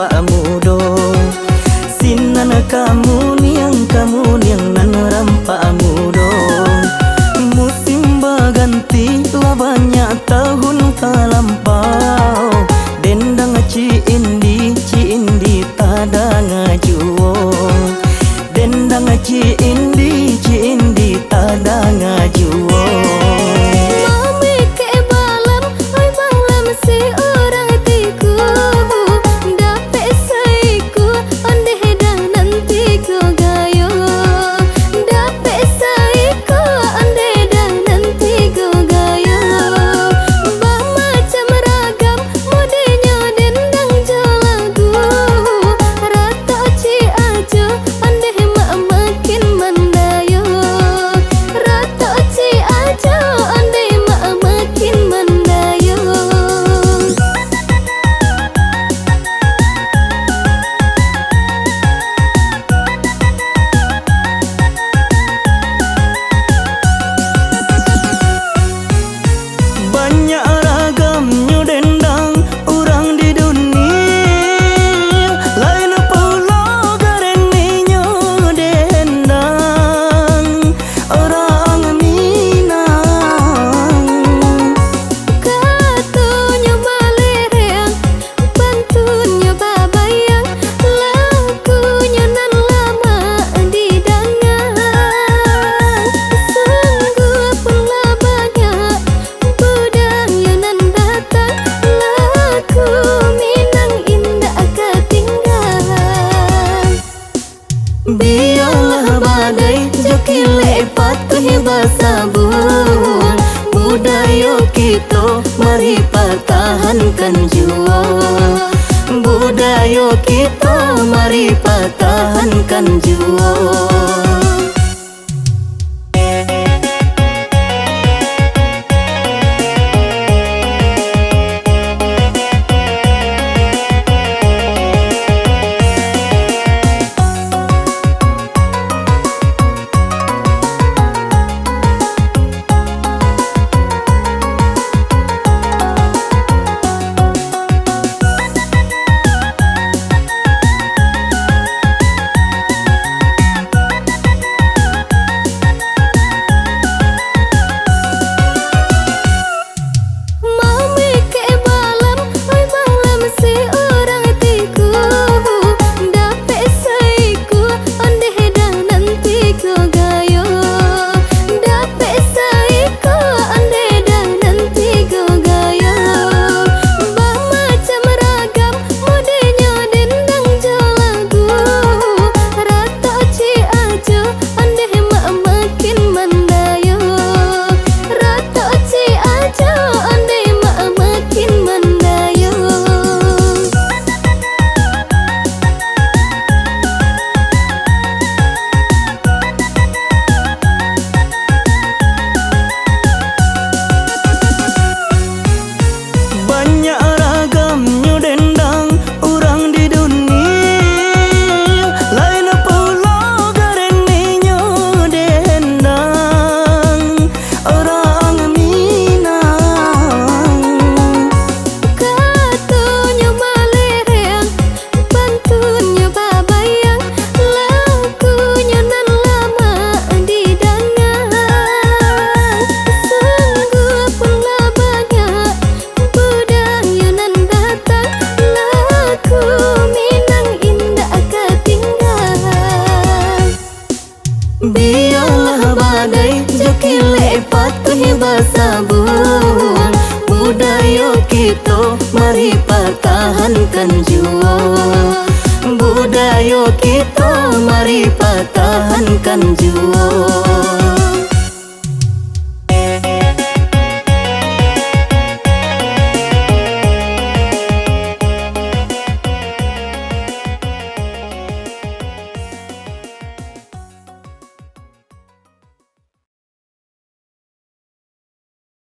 rampak mudo. Sinan kamu niang nan rampak mudo. Musim berganti lah banyak tahun terlampau. Dendang ci indi tada ngajuo. Dendang ci indi tada ngajuo. Biarlah badai jokile patuhi basabun. Budaya kita mari pertahankan jua. Budaya kita mari pertahankan jua. Biarlah badai jokile patuhi basabun. Budaya kita mari pertahankan jua. Budaya kita mari pertahankan jua.